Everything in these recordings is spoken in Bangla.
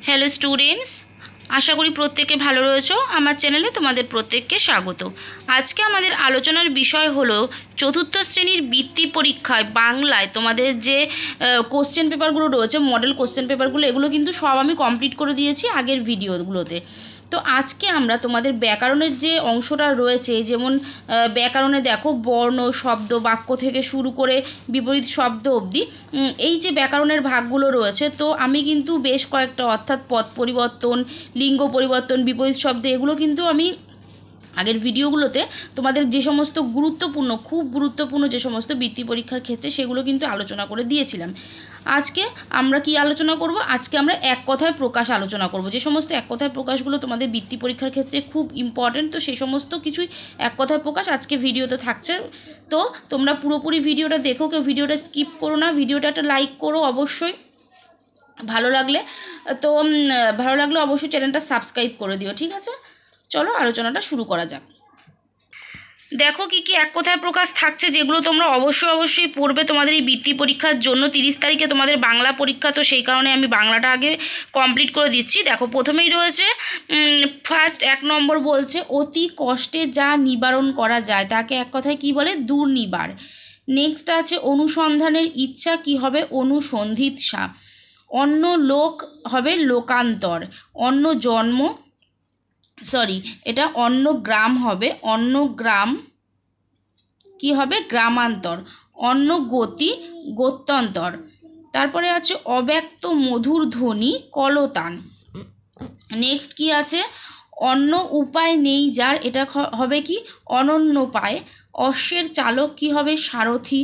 হ্যালো স্টুডেন্টস, আশা করি প্রত্যেকে ভালো রয়েছো। আমার চ্যানেলে তোমাদের প্রত্যেককে স্বাগত। আজকে আমাদের আলোচনার বিষয় হলো চতুর্থ শ্রেণীর বৃত্তি পরীক্ষায় বাংলায় তোমাদের যে কোশ্চেন পেপারগুলো রয়েছে, মডেল কোশ্চেন পেপারগুলো, এগুলো কিন্তু সব আমি কমপ্লিট করে দিয়েছি আগের ভিডিওগুলোতে। তো আজকে আমরা তোমাদের ব্যাকরণের যে অংশটা রয়েছে, যেমন ব্যাকরণে দেখো বর্ণ, শব্দ, বাক্য থেকে শুরু করে বিপরীত শব্দ অবধি এই যে ব্যাকরণের ভাগগুলো রয়েছে, তো আমি কিন্তু বেশ কয়েকটা, অর্থাৎ পদ পরিবর্তন, লিঙ্গ পরিবর্তন, বিপরীত শব্দ, এগুলো কিন্তু আমি আগের ভিডিওগুলোতে তোমাদের যে সমস্ত গুরুত্বপূর্ণ, খুব গুরুত্বপূর্ণ যে সমস্ত বৃত্তি পরীক্ষার ক্ষেত্রে, সেগুলো কিন্তু আলোচনা করে দিয়েছিলাম। আজকে আমরা কি আলোচনা করব? আজকে আমরা এক কথায় প্রকাশ আলোচনা করব। যে সমস্ত এক কথায় প্রকাশগুলো তোমাদের বৃত্তি পরীক্ষার ক্ষেত্রে খুব ইম্পর্টেন্ট, তো সেই সমস্ত কিছুই এক কথায় প্রকাশ আজকে ভিডিওতে থাকছে। তো তোমরা পুরোপুরি ভিডিওটা দেখো, কেউ ভিডিওটা স্কিপ করো না। ভিডিওটা একটা লাইক করো অবশ্যই, ভালো লাগলে অবশ্যই চ্যানেলটা সাবস্ক্রাইব করে দিও, ঠিক আছে? চলো আলোচনাটা শুরু করা যাক। দেখো কি কি এক কথায় প্রকাশ থাকছে, যেগুলো তোমরা অবশ্যই পড়বে তোমাদের এই বৃত্তি পরীক্ষার জন্য। 30 তারিখে তোমাদের বাংলা পরীক্ষা, তো সেই কারণে আমি বাংলাটা আগে কমপ্লিট করে দিচ্ছি। দেখো প্রথমেই রয়েছে ফার্স্ট 1 নম্বর বলছে, অতি কষ্টে যা নিবারণ করা যায় তাকে এক কথায় কি বলে? দুর্নিবার। নেক্সট আছে অনুসন্ধানের ইচ্ছা কি হবে? অনুসন্ধিৎসা। অন্য লোক হবে লোকান্তর। অন্য জন্ম, এটা অন্য গ্রাম হবে, অন্য গ্রাম কি হবে? গ্রামান্তর। অন্য গতি, গত্যন্তর। তারপরে আছে অব্যক্ত মধুর ধ্বনি, কলতান। নেক্সট কি আছে? অন্য উপায় নেই যার, এটা হবে কি? অনন্যোপায়। অশ্বের চালক কি হবে? সারথি।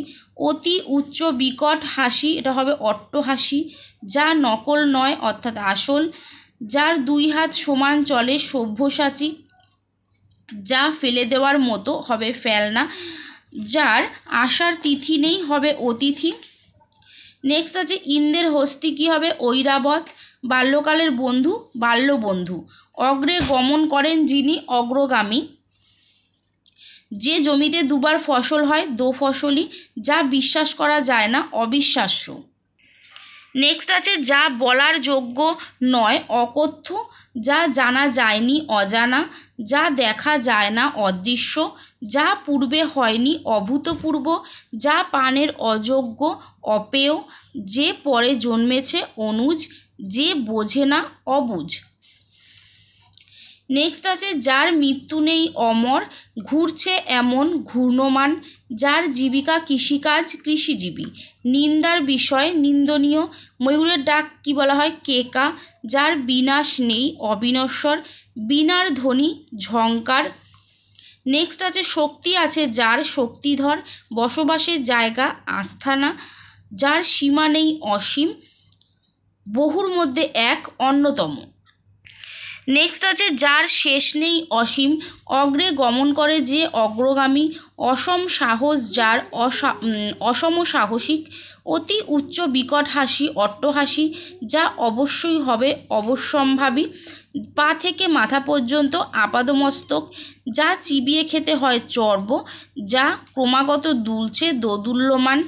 অতি উচ্চ বিকট হাসি, এটা হবে অট্টহাসি। যা নকল নয় অর্থাৎ আসল। যার 2 হাত সমান চলে, সব্যসাচী। যা ফেলে দেওয়ার মতো হবে ফেলনা। যার আসার তিথি নেই হবে অতিথি। নেক্সট আছে ইন্দ্রের হস্তি কি হবে? ঐরাবত। বাল্যকালের বন্ধু, বাল্যবন্ধু। অগ্রে গমন করেন যিনি, অগ্রগামী। যে জমিতে 2 বার ফসল হয়, দোফসলি। যা বিশ্বাস করা যায় না, অবিশ্বাস্য। নেক্সট আছে যা বলার যোগ্য নয়, অকথ্য। যা জানা যায়নি, অজানা। যা দেখা যায় না, অদৃশ্য। যা পূর্বে হয়নি, অভূতপূর্ব। যা পানের অযোগ্য, অপেয়। যে পরে জন্মেছে, অনুজ। যে বোঝে না, অবুঝ। নেক্সট আছে যার মৃত্যু নেই, অমর। ঘুরছে এমন, ঘূর্ণমান। যার জীবিকা কৃষিকাজ, কৃষিজীবী। নিন্দার বিষয়, নিন্দনীয়। ময়ূরের ডাক কি বলা হয়? কেকা। যার বিনাশ নেই, অবিনশ্বর। বীণার ধ্বনি, ঝংকার। নেক্সট আছে শক্তি আছে যার, শক্তিধর। বসবাসের জায়গা, আস্থানা। যার সীমা নেই, অসীম। বহুর মধ্যে এক, অন্যতম। নেক্সট আছে যার শেষ নেই, অসীম। অগ্রে গমন করে যে, অগ্রগামী। অসম সাহস যার, অসম সাহসিক। অতি উচ্চ বিকট হাসি, অট্টহাসি। যা অবশ্যই হবে, অবশ্যম্ভাবী। পা থেকে মাথা পর্যন্ত আপাদমস্তক। যা চিবিয়ে খেতে হয়, চর্ব। যা ক্রমাগত দুলছে, দোদুল্যমান।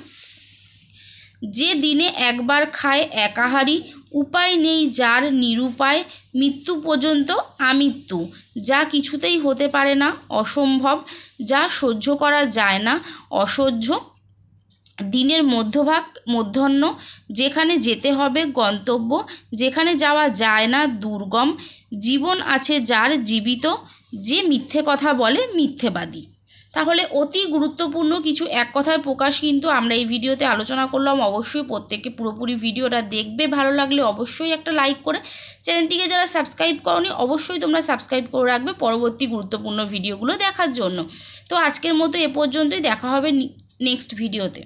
যে দিনে একবার খায়, একাহারী। উপায় নেই যার, নিরুপায়। মৃত্যু পর্যন্ত আমৃত্যু। যা কিছুতেই হতে পারে না, অসম্ভব। যা সহ্য করা যায় না, অসহ্য। দিনের মধ্যভাগ, মধ্যাহ্ন। যেখানে যেতে হবে, গন্তব্য। যেখানে যাওয়া যায় না, দুর্গম। জীবন আছে যার, জীবিত। যে মিথ্যে কথা বলে, মিথ্যেবাদী। তাহলে অতি গুরুত্বপূর্ণ কিছু এক কথায় প্রকাশ কিন্তু আমরা এই ভিডিওতে আলোচনা করলাম। অবশ্যই প্রত্যেকে পুরোপুরি ভিডিওটা দেখবে। ভালো লাগলে অবশ্যই একটা লাইক করে, চ্যানেলটিকে যারা সাবস্ক্রাইব করোনি অবশ্যই তোমরা সাবস্ক্রাইব করে রাখবে পরবর্তী গুরুত্বপূর্ণ ভিডিওগুলো দেখার জন্য। তো আজকের মতো এ পর্যন্তই, দেখা হবে নেক্সট ভিডিওতে।